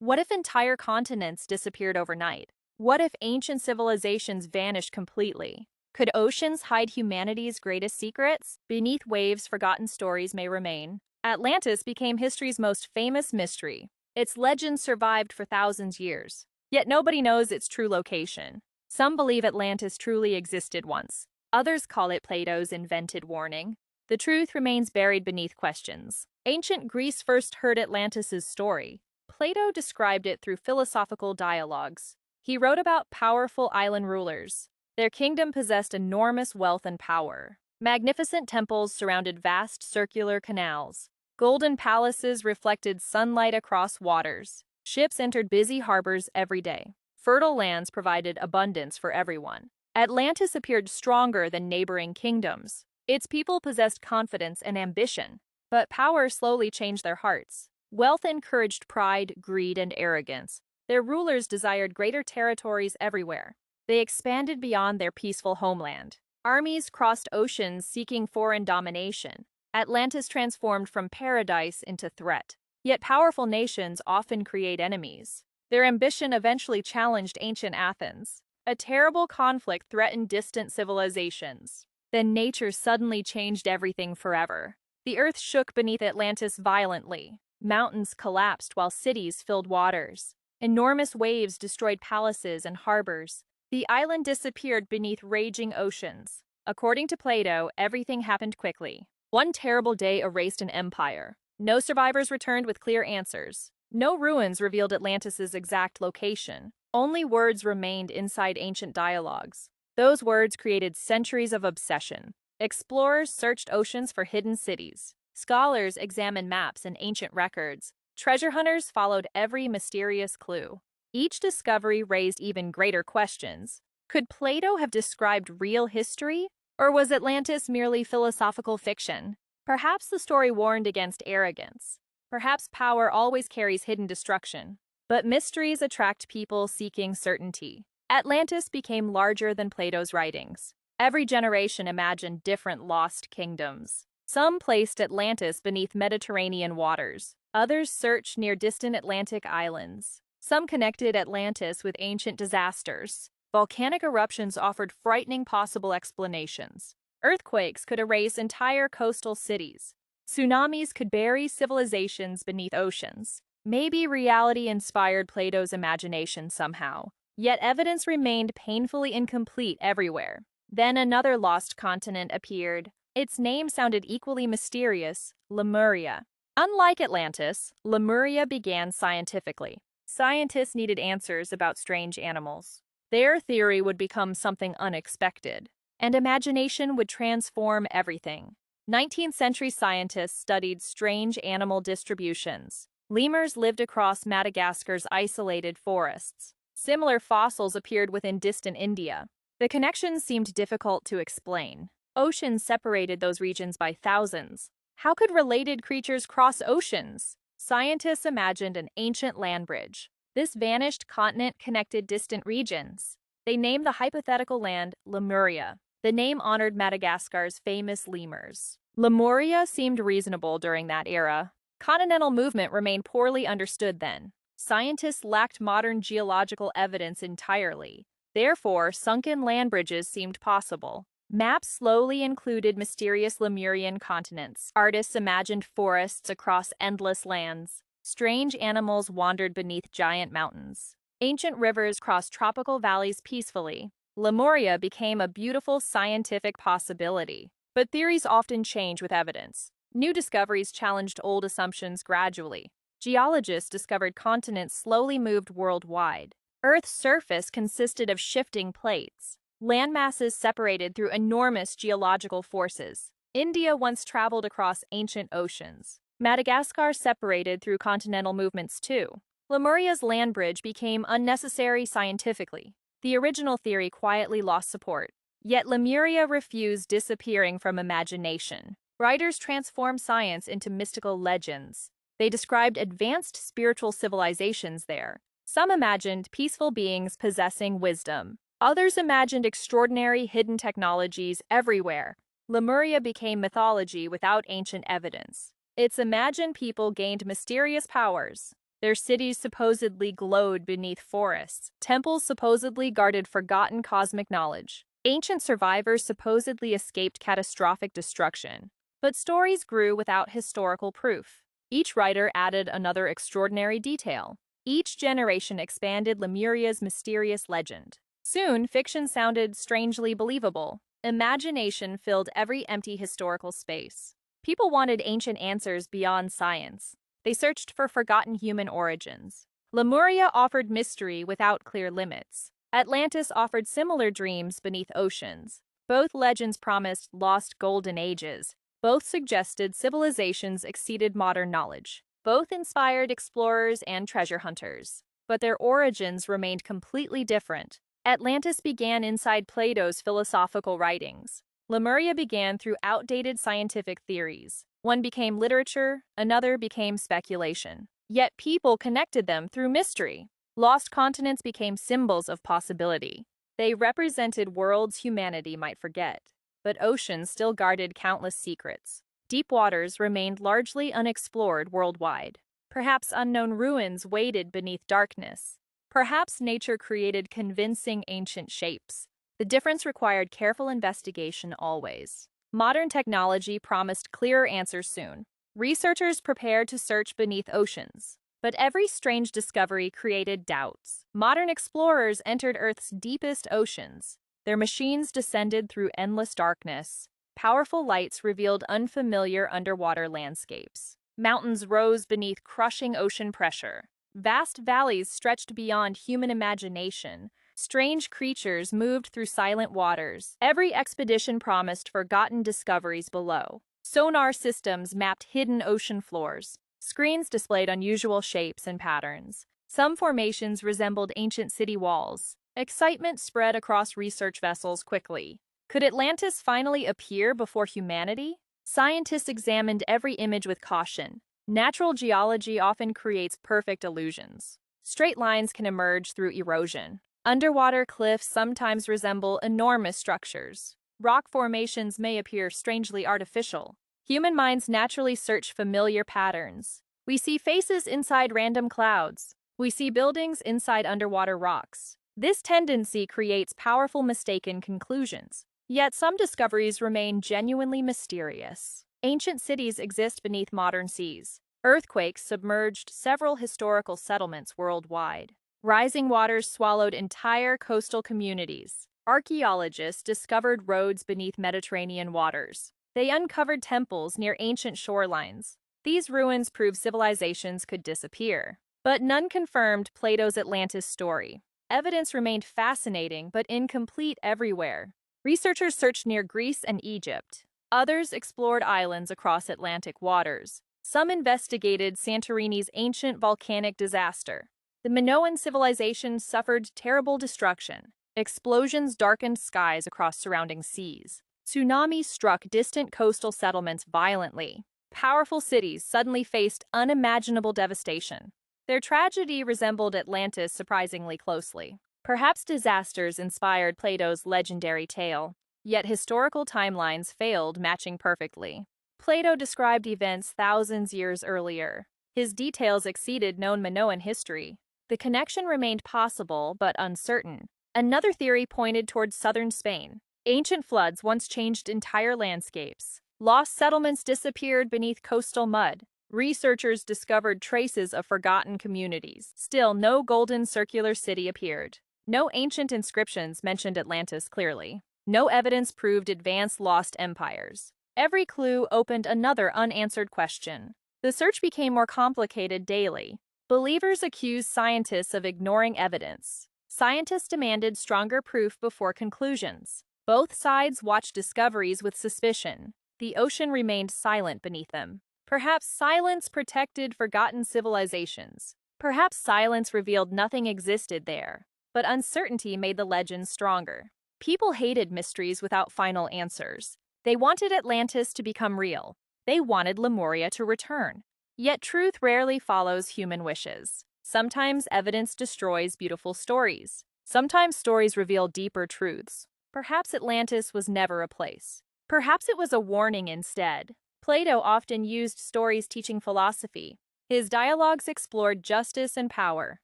What if entire continents disappeared overnight? What if ancient civilizations vanished completely? Could oceans hide humanity's greatest secrets? Beneath waves, forgotten stories may remain. Atlantis became history's most famous mystery. Its legend survived for thousands of years. Yet nobody knows its true location. Some believe Atlantis truly existed once. Others call it Plato's invented warning. The truth remains buried beneath questions. Ancient Greece first heard Atlantis' story. Plato described it through philosophical dialogues. He wrote about powerful island rulers. Their kingdom possessed enormous wealth and power. Magnificent temples surrounded vast circular canals. Golden palaces reflected sunlight across waters. Ships entered busy harbors every day. Fertile lands provided abundance for everyone. Atlantis appeared stronger than neighboring kingdoms. Its people possessed confidence and ambition, but power slowly changed their hearts. Wealth encouraged pride, greed, and arrogance. Their rulers desired greater territories everywhere. They expanded beyond their peaceful homeland. Armies crossed oceans seeking foreign domination. Atlantis transformed from paradise into threat. Yet powerful nations often create enemies. Their ambition eventually challenged ancient Athens. A terrible conflict threatened distant civilizations. Then nature suddenly changed everything forever. The earth shook beneath Atlantis violently. Mountains collapsed while cities filled waters. Enormous waves destroyed palaces and harbors. The island disappeared beneath raging oceans. According to Plato, everything happened quickly. One terrible day erased an empire. No survivors returned with clear answers. No ruins revealed Atlantis' exact location. Only words remained inside ancient dialogues. Those words created centuries of obsession. Explorers searched oceans for hidden cities. Scholars examined maps and ancient records. Treasure hunters followed every mysterious clue. Each discovery raised even greater questions. Could Plato have described real history? Or was Atlantis merely philosophical fiction? Perhaps the story warned against arrogance. Perhaps power always carries hidden destruction. But mysteries attract people seeking certainty. Atlantis became larger than Plato's writings. Every generation imagined different lost kingdoms. Some placed Atlantis beneath Mediterranean waters. Others searched near distant Atlantic islands. Some connected Atlantis with ancient disasters. Volcanic eruptions offered frightening possible explanations. Earthquakes could erase entire coastal cities. Tsunamis could bury civilizations beneath oceans. Maybe reality inspired Plato's imagination somehow. Yet evidence remained painfully incomplete everywhere. Then another lost continent appeared. Its name sounded equally mysterious: Lemuria. Unlike Atlantis, Lemuria began scientifically. Scientists needed answers about strange animals. Their theory would become something unexpected, and imagination would transform everything. 19th century scientists studied strange animal distributions. Lemurs lived across Madagascar's isolated forests. Similar fossils appeared within distant India. The connections seemed difficult to explain. Oceans separated those regions by thousands. How could related creatures cross oceans? Scientists imagined an ancient land bridge. This vanished continent connected distant regions. They named the hypothetical land Lemuria. The name honored Madagascar's famous lemurs. Lemuria seemed reasonable during that era. Continental movement remained poorly understood then. Scientists lacked modern geological evidence entirely. Therefore, sunken land bridges seemed possible. Maps slowly included mysterious Lemurian continents. Artists imagined forests across endless lands. Strange animals wandered beneath giant mountains. Ancient rivers crossed tropical valleys peacefully. Lemuria became a beautiful scientific possibility. But theories often change with evidence. New discoveries challenged old assumptions gradually. Geologists discovered continents slowly moved worldwide. Earth's surface consisted of shifting plates. Land masses separated through enormous geological forces. India once traveled across ancient oceans. Madagascar separated through continental movements too. Lemuria's land bridge became unnecessary scientifically. The original theory quietly lost support. Yet Lemuria refused disappearing from imagination. Writers transformed science into mystical legends. They described advanced spiritual civilizations there. Some imagined peaceful beings possessing wisdom. Others imagined extraordinary hidden technologies everywhere. Lemuria became mythology without ancient evidence. Its imagined people gained mysterious powers. Their cities supposedly glowed beneath forests. Temples supposedly guarded forgotten cosmic knowledge. Ancient survivors supposedly escaped catastrophic destruction. But stories grew without historical proof. Each writer added another extraordinary detail. Each generation expanded Lemuria's mysterious legend. Soon, fiction sounded strangely believable. Imagination filled every empty historical space. People wanted ancient answers beyond science. They searched for forgotten human origins. Lemuria offered mystery without clear limits. Atlantis offered similar dreams beneath oceans. Both legends promised lost golden ages. Both suggested civilizations exceeded modern knowledge. Both inspired explorers and treasure hunters. But their origins remained completely different. Atlantis began inside Plato's philosophical writings. Lemuria began through outdated scientific theories. One became literature, another became speculation. Yet people connected them through mystery. Lost continents became symbols of possibility. They represented worlds humanity might forget. But oceans still guarded countless secrets. Deep waters remained largely unexplored worldwide. Perhaps unknown ruins waited beneath darkness. Perhaps nature created convincing ancient shapes. The difference required careful investigation always. Modern technology promised clearer answers soon. Researchers prepared to search beneath oceans. But every strange discovery created doubts. Modern explorers entered Earth's deepest oceans. Their machines descended through endless darkness. Powerful lights revealed unfamiliar underwater landscapes. Mountains rose beneath crushing ocean pressure. Vast valleys stretched beyond human imagination. Strange creatures moved through silent waters. Every expedition promised forgotten discoveries below. Sonar systems mapped hidden ocean floors. Screens displayed unusual shapes and patterns. Some formations resembled ancient city walls. Excitement spread across research vessels quickly. Could Atlantis finally appear before humanity? Scientists examined every image with caution. Natural geology often creates perfect illusions. Straight lines can emerge through erosion. Underwater cliffs sometimes resemble enormous structures. Rock formations may appear strangely artificial. Human minds naturally search familiar patterns. We see faces inside random clouds. We see buildings inside underwater rocks. This tendency creates powerful mistaken conclusions. Yet some discoveries remain genuinely mysterious. Ancient cities exist beneath modern seas. Earthquakes submerged several historical settlements worldwide. Rising waters swallowed entire coastal communities. Archaeologists discovered roads beneath Mediterranean waters. They uncovered temples near ancient shorelines. These ruins proved civilizations could disappear. But none confirmed Plato's Atlantis story. Evidence remained fascinating but incomplete everywhere. Researchers searched near Greece and Egypt. Others explored islands across Atlantic waters. Some investigated Santorini's ancient volcanic disaster. The Minoan civilization suffered terrible destruction. Explosions darkened skies across surrounding seas. Tsunamis struck distant coastal settlements violently. Powerful cities suddenly faced unimaginable devastation. Their tragedy resembled Atlantis surprisingly closely. Perhaps disasters inspired Plato's legendary tale, yet historical timelines failed matching perfectly. Plato described events thousands years earlier. His details exceeded known Minoan history. The connection remained possible but uncertain. Another theory pointed towards southern Spain. Ancient floods once changed entire landscapes. Lost settlements disappeared beneath coastal mud. Researchers discovered traces of forgotten communities. Still, no golden circular city appeared. No ancient inscriptions mentioned Atlantis clearly. No evidence proved advanced lost empires. Every clue opened another unanswered question. The search became more complicated daily. Believers accused scientists of ignoring evidence. Scientists demanded stronger proof before conclusions. Both sides watched discoveries with suspicion. The ocean remained silent beneath them. Perhaps silence protected forgotten civilizations. Perhaps silence revealed nothing existed there. But uncertainty made the legends stronger. People hated mysteries without final answers. They wanted Atlantis to become real. They wanted Lemuria to return. Yet truth rarely follows human wishes. Sometimes evidence destroys beautiful stories. Sometimes stories reveal deeper truths. Perhaps Atlantis was never a place. Perhaps it was a warning instead. Plato often used stories teaching philosophy. His dialogues explored justice and power.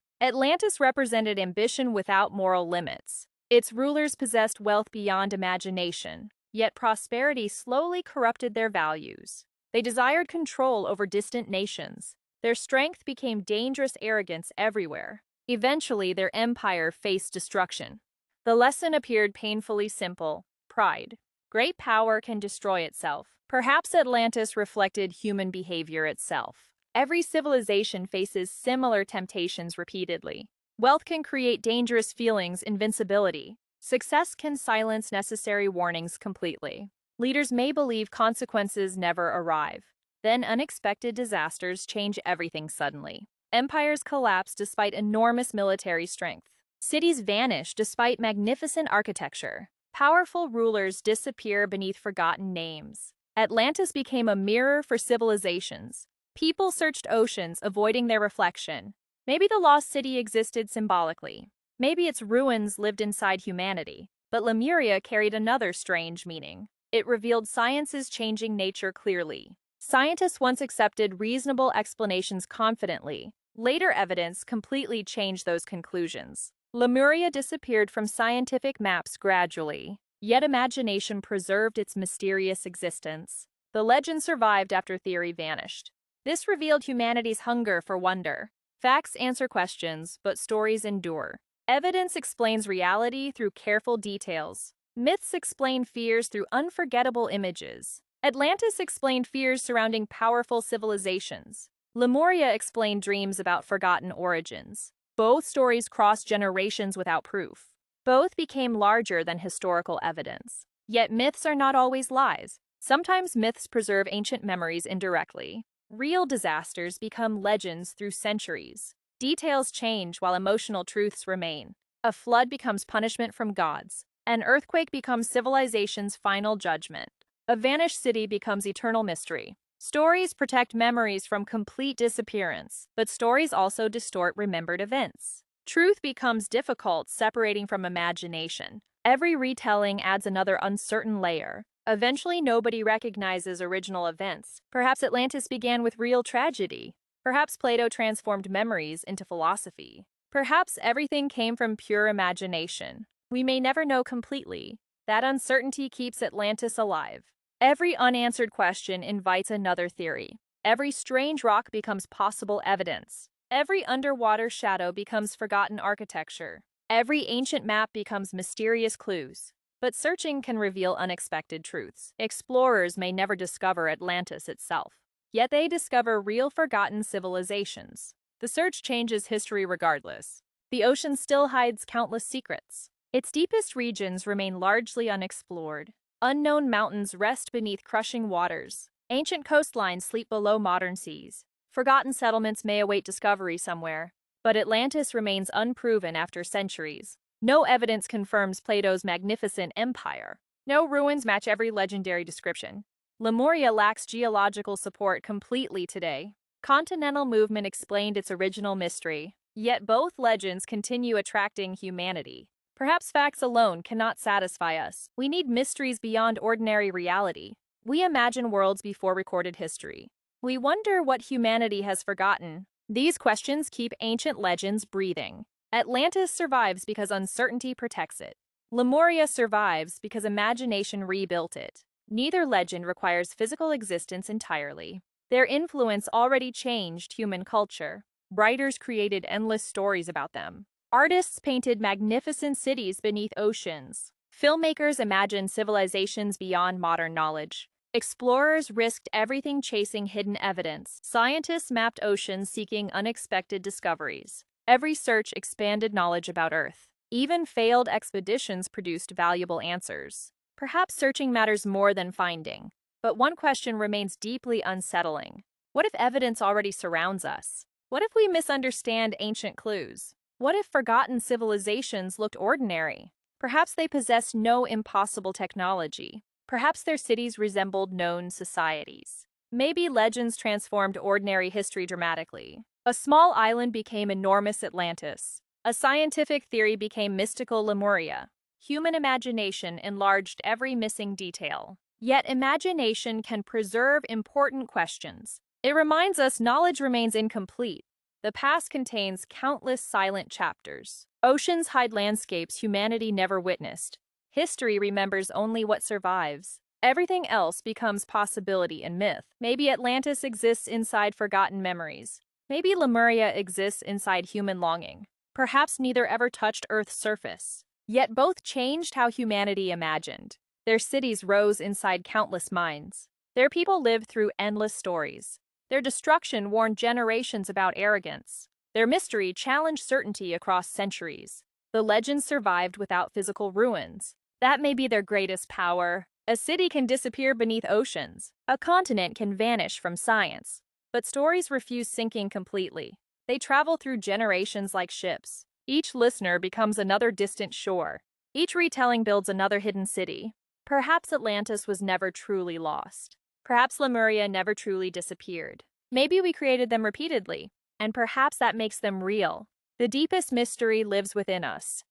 Atlantis represented ambition without moral limits. Its rulers possessed wealth beyond imagination, yet prosperity slowly corrupted their values. They desired control over distant nations. Their strength became dangerous arrogance everywhere. Eventually, their empire faced destruction. The lesson appeared painfully simple: pride. Great power can destroy itself. Perhaps Atlantis reflected human behavior itself. Every civilization faces similar temptations repeatedly. Wealth can create dangerous feelings, invincibility. Success can silence necessary warnings completely. Leaders may believe consequences never arrive. Then unexpected disasters change everything suddenly. Empires collapse despite enormous military strength. Cities vanish despite magnificent architecture. Powerful rulers disappear beneath forgotten names. Atlantis became a mirror for civilizations. People searched oceans, avoiding their reflection. Maybe the lost city existed symbolically. Maybe its ruins lived inside humanity. But Lemuria carried another strange meaning. It revealed science's changing nature clearly. Scientists once accepted reasonable explanations confidently. Later evidence completely changed those conclusions. Lemuria disappeared from scientific maps gradually, yet imagination preserved its mysterious existence. The legend survived after theory vanished. This revealed humanity's hunger for wonder. Facts answer questions, but stories endure. Evidence explains reality through careful details. Myths explain fears through unforgettable images. Atlantis explained fears surrounding powerful civilizations. Lemuria explained dreams about forgotten origins. Both stories crossed generations without proof. Both became larger than historical evidence. Yet myths are not always lies. Sometimes myths preserve ancient memories indirectly. Real disasters become legends through centuries. Details change while emotional truths remain. A flood becomes punishment from gods. An earthquake becomes civilization's final judgment. A vanished city becomes eternal mystery. Stories protect memories from complete disappearance, but stories also distort remembered events. Truth becomes difficult, separating from imagination. Every retelling adds another uncertain layer. Eventually, nobody recognizes original events. Perhaps Atlantis began with real tragedy. Perhaps Plato transformed memories into philosophy. Perhaps everything came from pure imagination. We may never know completely. That uncertainty keeps Atlantis alive. Every unanswered question invites another theory. Every strange rock becomes possible evidence. Every underwater shadow becomes forgotten architecture. Every ancient map becomes mysterious clues. But searching can reveal unexpected truths. Explorers may never discover Atlantis itself, yet they discover real forgotten civilizations. The search changes history regardless. The ocean still hides countless secrets. Its deepest regions remain largely unexplored. Unknown mountains rest beneath crushing waters. Ancient coastlines sleep below modern seas. Forgotten settlements may await discovery somewhere. But Atlantis remains unproven after centuries. No evidence confirms Plato's magnificent empire. No ruins match every legendary description. Lemuria lacks geological support completely today. Continental movement explained its original mystery. Yet both legends continue attracting humanity. Perhaps facts alone cannot satisfy us. We need mysteries beyond ordinary reality. We imagine worlds before recorded history. We wonder what humanity has forgotten. These questions keep ancient legends breathing. Atlantis survives because uncertainty protects it. Lemuria survives because imagination rebuilt it. Neither legend requires physical existence entirely. Their influence already changed human culture. Writers created endless stories about them. Artists painted magnificent cities beneath oceans. Filmmakers imagined civilizations beyond modern knowledge. Explorers risked everything chasing hidden evidence. Scientists mapped oceans seeking unexpected discoveries. Every search expanded knowledge about Earth. Even failed expeditions produced valuable answers. Perhaps searching matters more than finding. But one question remains deeply unsettling. What if evidence already surrounds us? What if we misunderstand ancient clues? What if forgotten civilizations looked ordinary? Perhaps they possessed no impossible technology. Perhaps their cities resembled known societies. Maybe legends transformed ordinary history dramatically. A small island became enormous Atlantis. A scientific theory became mystical Lemuria. Human imagination enlarged every missing detail. Yet imagination can preserve important questions. It reminds us knowledge remains incomplete. The past contains countless silent chapters. Oceans hide landscapes humanity never witnessed. History remembers only what survives. Everything else becomes possibility and myth. Maybe Atlantis exists inside forgotten memories. Maybe Lemuria exists inside human longing. Perhaps neither ever touched Earth's surface. Yet both changed how humanity imagined. Their cities rose inside countless minds. Their people lived through endless stories. Their destruction warned generations about arrogance. Their mystery challenged certainty across centuries. The legends survived without physical ruins. That may be their greatest power. A city can disappear beneath oceans. A continent can vanish from science. But stories refuse sinking completely. They travel through generations like ships. Each listener becomes another distant shore. Each retelling builds another hidden city. Perhaps Atlantis was never truly lost. Perhaps Lemuria never truly disappeared. Maybe we created them repeatedly, and perhaps that makes them real. The deepest mystery lives within us.